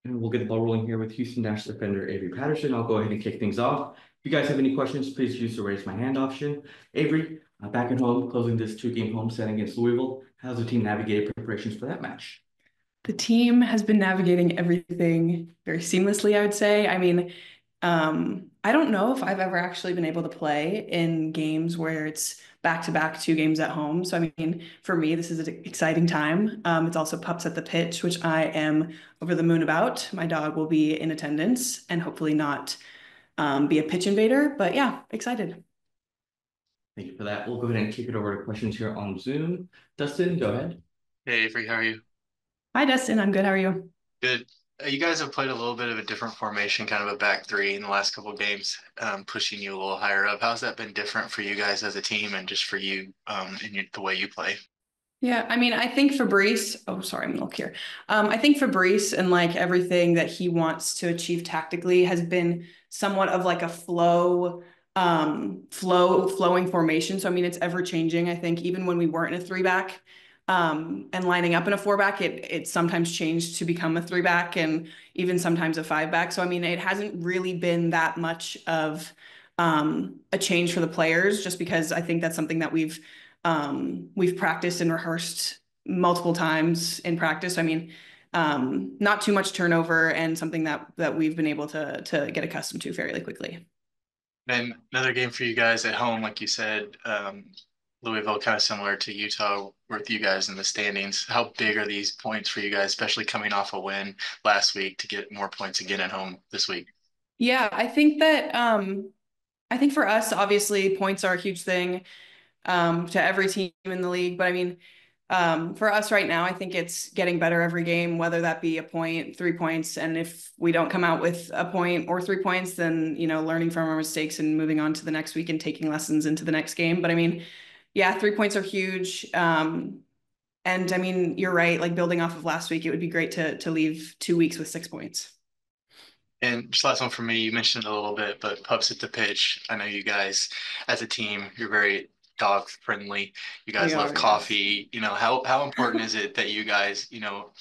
And we'll get the ball rolling here with Houston Dash defender Avery Patterson. I'll go ahead and kick things off. If you guys have any questions, please use the raise my hand option. Avery, back at home, closing this two-game homestand against Louisville. How's the team navigated preparations for that match? The team has been navigating everything very seamlessly, I would say. I don't know if I've ever actually been able to play in games where it's back to back 2 games at home. So, I mean, for me, this is an exciting time. It's also pups at the pitch, which I am over the moon about. My dog will be in attendance and hopefully not be a pitch invader. But yeah, excited. Thank you for that. We'll go ahead and kick it over to questions here on Zoom. Dustin, go ahead. Hey Avery, how are you? Hi, Dustin. I'm good. How are you? Good. You guys have played a little bit of a different formation, kind of a back three in the last couple of games, pushing you a little higher up. How's that been different for you guys as a team and just for you the way you play? Yeah, I mean, I think Fabrice, oh, sorry, I'm gonna look here. I think Fabrice and like everything that he wants to achieve tactically has been somewhat of like a flowing formation. So, I mean, it's ever changing. I think even when we weren't in a three back, and lining up in a four back, it sometimes changed to become a three back and even sometimes a five back. So, I mean, it hasn't really been that much of, a change for the players, just because I think that's something that we've practiced and rehearsed multiple times in practice. I mean, not too much turnover and something that we've been able to get accustomed to fairly quickly. Then another game for you guys at home, like you said, Louisville, kind of similar to Utah with you guys in the standings. How big are these points for you guys, especially coming off a win last week to get more points again at home this week? Yeah, I think for us, obviously, points are a huge thing to every team in the league. But I mean, for us right now, I think it's getting better every game, whether that be a point, 3 points. And if we don't come out with a point or 3 points, then, learning from our mistakes and moving on to the next week and taking lessons into the next game. But I mean, yeah, 3 points are huge. And I mean, you're right. Like building off of last week, it would be great to leave 2 weeks with 6 points. And just last one for me, you mentioned it a little bit, but pups at the pitch. I know you guys as a team, you're very dog friendly. You We guys love are, yes. coffee. How important is it that you guys,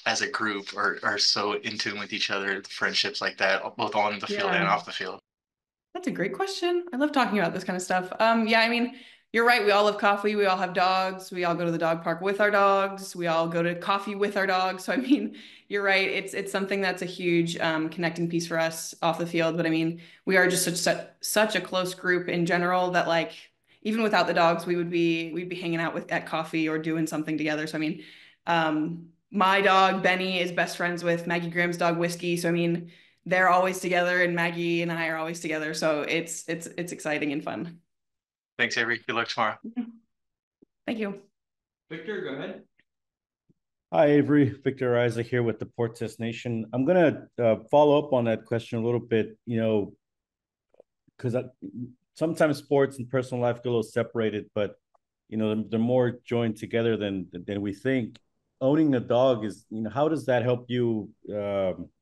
as a group are so in tune with each other, friendships like that, both on the field and Yeah. off the field? That's a great question. I love talking about this kind of stuff. Yeah, I mean, you're right. We all love coffee. We all have dogs. We all go to the dog park with our dogs. We all go to coffee with our dogs. So I mean, you're right. It's something that's a huge connecting piece for us off the field. But I mean, we are just such a close group in general that like even without the dogs, we'd be hanging out with at coffee or doing something together. So I mean, my dog Benny is best friends with Maggie Graham's dog Whiskey. So I mean they're always together and Maggie and I are always together. So it's exciting and fun. Thanks, Avery. Good luck tomorrow. Thank you. Victor, go ahead. Hi, Avery. Victor Isaac here with the Portes Nation. I'm gonna follow up on that question a little bit. Because sometimes sports and personal life get a little separated, but they're more joined together than we think. Owning a dog is, how does that help you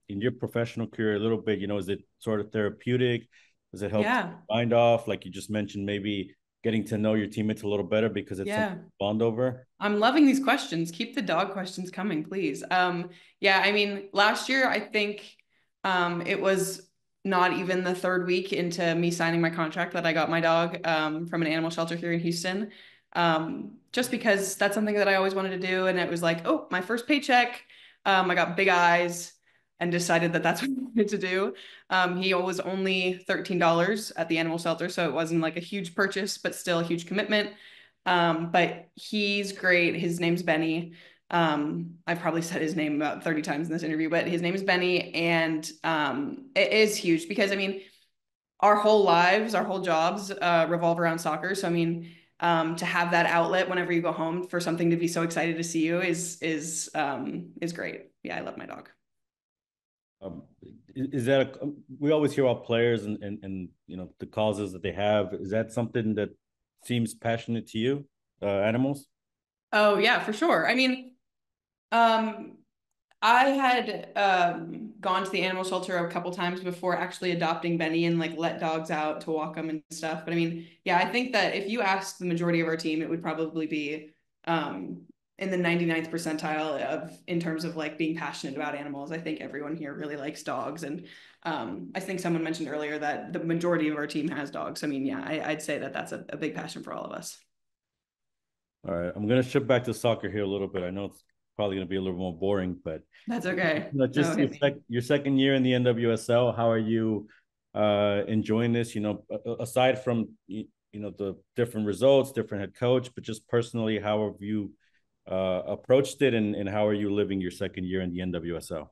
in your professional career a little bit? Is it sort of therapeutic? Does it help Yeah. mind off? Like you just mentioned, maybe getting to know your teammates a little better because it's something Yeah. to bond over. I'm loving these questions. Keep the dog questions coming, please. Yeah, I mean, last year I think it was not even the third week into me signing my contract that I got my dog from an animal shelter here in Houston. Just because that's something that I always wanted to do, and it was like, oh, my first paycheck. I got big eyes and decided that that's what I wanted to do. He was only $13 at the animal shelter, so it wasn't like a huge purchase, but still a huge commitment. But he's great. His name's Benny. I've probably said his name about 30 times in this interview, but his name is Benny. And it is huge because, I mean, our whole lives, our whole jobs revolve around soccer. So, I mean, to have that outlet whenever you go home for something to be so excited to see you is great. Yeah, I love my dog. Um, is that we always hear about players and the causes that they have. Is that something that seems passionate to you? Animals? Oh, yeah, for sure. I mean, um, I had gone to the animal shelter a couple times before actually adopting Benny and like let dogs out to walk them and stuff. But I mean, yeah, I think that if you ask the majority of our team, it would probably be in the 99th percentile in terms of like being passionate about animals. I think everyone here really likes dogs. And I think someone mentioned earlier that the majority of our team has dogs. I mean, yeah, I'd say that that's a big passion for all of us. All right, I'm gonna shift back to soccer here a little bit. I know it's probably gonna be a little more boring, but That's okay. just your second year in the NWSL, how are you enjoying this? You know, aside from the different results, different head coach, but just personally, how have you approached it, and how are you living your second year in the NWSL?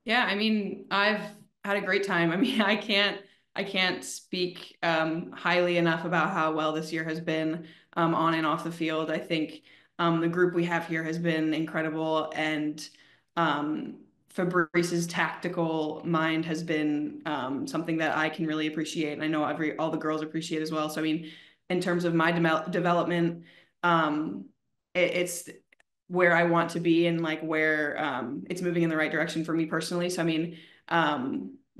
Yeah, I mean, I've had a great time. I mean, I can't speak highly enough about how well this year has been on and off the field. I think the group we have here has been incredible, and Fabrice's tactical mind has been something that I can really appreciate, and I know all the girls appreciate as well. So I mean, in terms of my development, it's where I want to be and like where it's moving in the right direction for me personally. So I mean,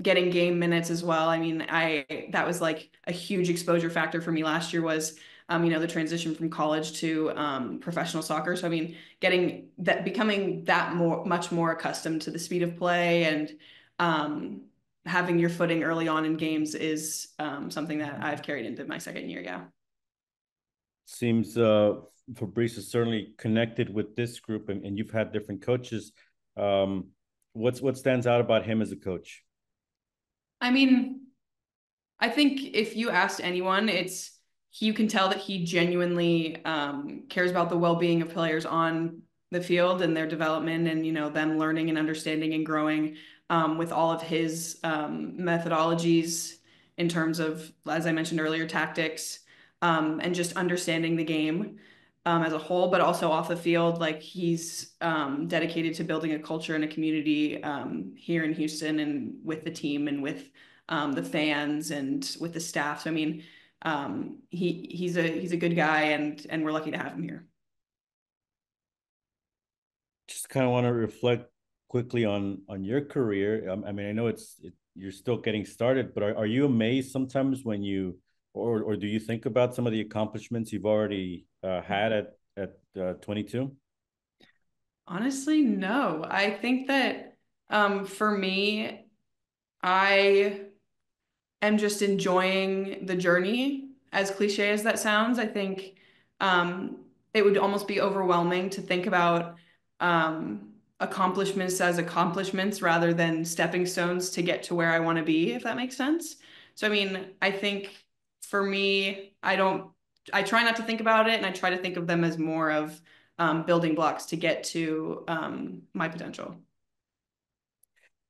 getting game minutes as well. I mean, that was like a huge exposure factor for me last year was the transition from college to professional soccer. So I mean, becoming much more accustomed to the speed of play and having your footing early on in games is something that I've carried into my second year. Yeah. Seems Fabrice is certainly connected with this group, and you've had different coaches. What stands out about him as a coach? I mean, I think if you asked anyone, you can tell that he genuinely cares about the well-being of players on the field and their development, and them learning and understanding and growing with all of his methodologies in terms of, as I mentioned earlier, tactics and just understanding the game as a whole, but also off the field. Like he's dedicated to building a culture and a community here in Houston and with the team and with the fans and with the staff. So I mean, he's a good guy, and we're lucky to have him here. Just kind of want to reflect quickly on your career. I mean, I know you're still getting started, but are you amazed sometimes when you or do you think about some of the accomplishments you've already had at 22? Honestly, no. I think that for me, I am just enjoying the journey. As cliche as that sounds, I think it would almost be overwhelming to think about accomplishments as accomplishments rather than stepping stones to get to where I want to be, if that makes sense. So, I mean, I think for me, I try not to think about it, and I try to think of them as more of building blocks to get to my potential.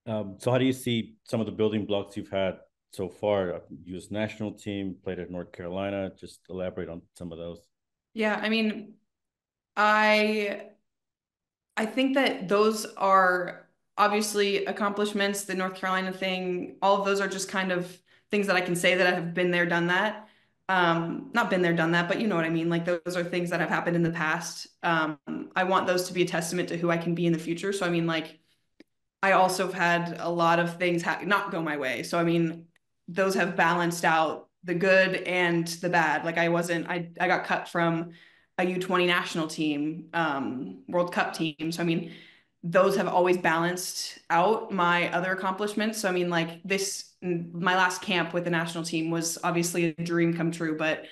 So how do you see some of the building blocks you've had so far? U.S. national team, played at North Carolina. Just elaborate on some of those. Yeah, I mean, I think that those are obviously accomplishments. The North Carolina thing, all of those are just kind of things that I can say that I have been there, done that. Not been there, done that, but you know what I mean? Like those are things that have happened in the past. I want those to be a testament to who I can be in the future. So I mean, like, I also have had a lot of things not go my way. So I mean, those have balanced out the good and the bad. Like I got cut from a U20 national team, World Cup team. So I mean, those have always balanced out my other accomplishments. So I mean, like my last camp with the national team was obviously a dream come true, but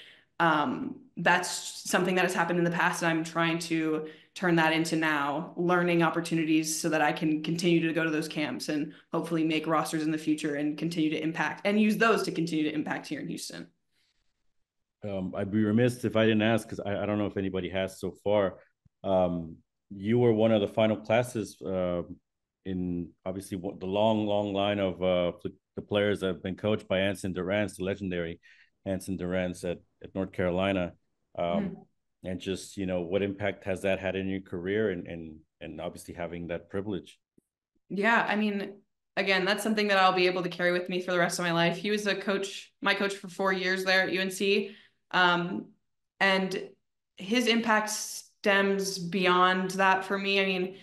that's something that has happened in the past, and I'm trying to turn that into now learning opportunities so that I can continue to go to those camps and hopefully make rosters in the future and continue to impact and use those to continue to impact here in Houston. I'd be remiss if I didn't ask, because I don't know if anybody has so far. You were one of the final classes in obviously the long line of the players that have been coached by Anson Durrance, the legendary Anson Durrance at North Carolina. And just, what impact has that had in your career, and obviously having that privilege? Yeah, I mean, again, that's something that I'll be able to carry with me for the rest of my life. He was my coach for 4 years there at UNC. And his impact stems beyond that for me. I mean,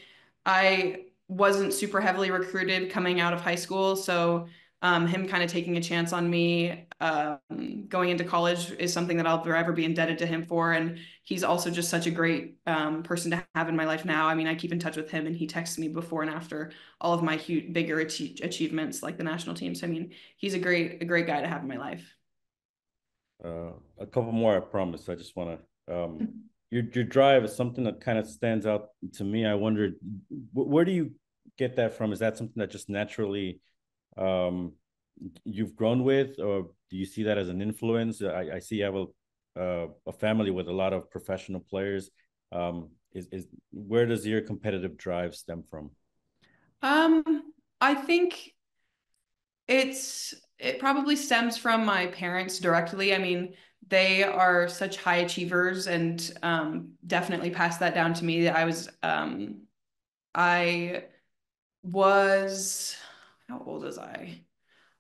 I wasn't super heavily recruited coming out of high school. So him kind of taking a chance on me going into college is something that I'll forever be indebted to him for. And he's also just such a great person to have in my life now. I mean, I keep in touch with him, and he texts me before and after all of my bigger achievements like the national team. So I mean, he's a great guy to have in my life. A couple more, I promise. I just want to your drive is something that kind of stands out to me. I wondered, where do you get that from? Is that something that just naturally you've grown with, or do you see that as an influence? I see you have a family with a lot of professional players. Is where does your competitive drive stem from? I think it probably stems from my parents directly. I mean, they are such high achievers, and definitely passed that down to me. I was, how old was I?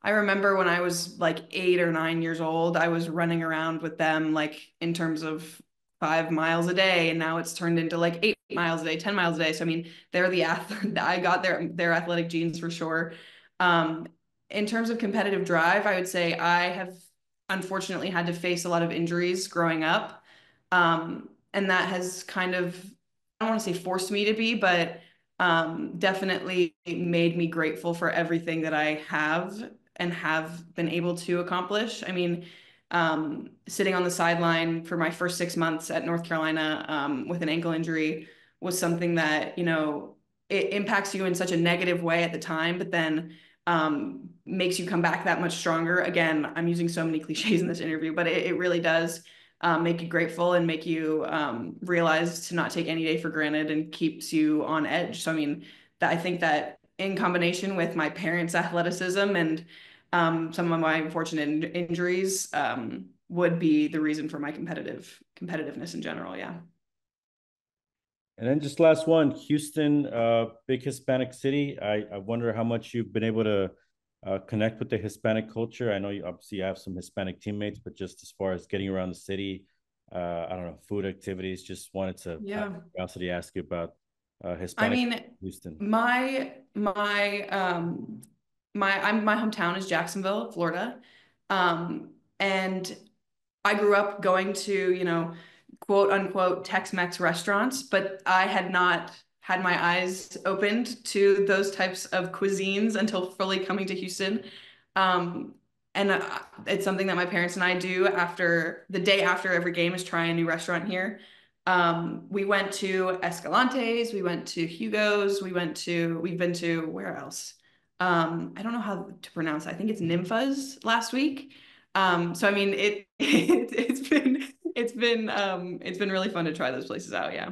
I remember when I was like 8 or 9 years old, I was running around with them, like in terms of 5 miles a day, and now it's turned into like 8 miles a day, 10 miles a day. So I mean, they're the athlete. I got their athletic genes for sure. Um, in terms of competitive drive, I would say I have unfortunately had to face a lot of injuries growing up, and that has kind of, I don't want to say forced me to be, but definitely made me grateful for everything that I have and have been able to accomplish. I mean, sitting on the sideline for my first 6 months at North Carolina with an ankle injury was something that, you know, it impacts you in such a negative way at the time, but then makes you come back that much stronger. Again, I'm using so many cliches in this interview, but it really does make you grateful and make you realize to not take any day for granted, and keeps you on edge. So, I mean, I think that in combination with my parents' athleticism and some of my unfortunate injuries would be the reason for my competitiveness in general. Yeah. And then just last one, Houston, big Hispanic city. I wonder how much you've been able to connect with the Hispanic culture. I know you obviously have some Hispanic teammates, but just as far as getting around the city, I don't know, food activities, just wanted to Yeah. curiosity ask you about I Hispanic mean, Houston. my hometown is Jacksonville, Florida. And I grew up going to, you know, quote unquote Tex-Mex restaurants, but I had not had my eyes opened to those types of cuisines until fully coming to Houston. Um, and it's something that my parents and I do after the day after every game is try a new restaurant here. We went to Escalante's, we went to Hugo's, we've been to where else? I don't know how to pronounce it. I think it's Nympha's last week. So I mean, it's been really fun to try those places out. Yeah.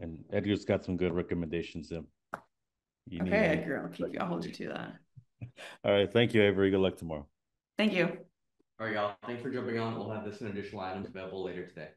And Edgar's got some good recommendations. You need Okay, Edgar, I'll hold you to that. All right. Thank you, Avery. Good luck tomorrow. Thank you. All right, y'all. Thanks for jumping on. We'll have this and additional items available later today.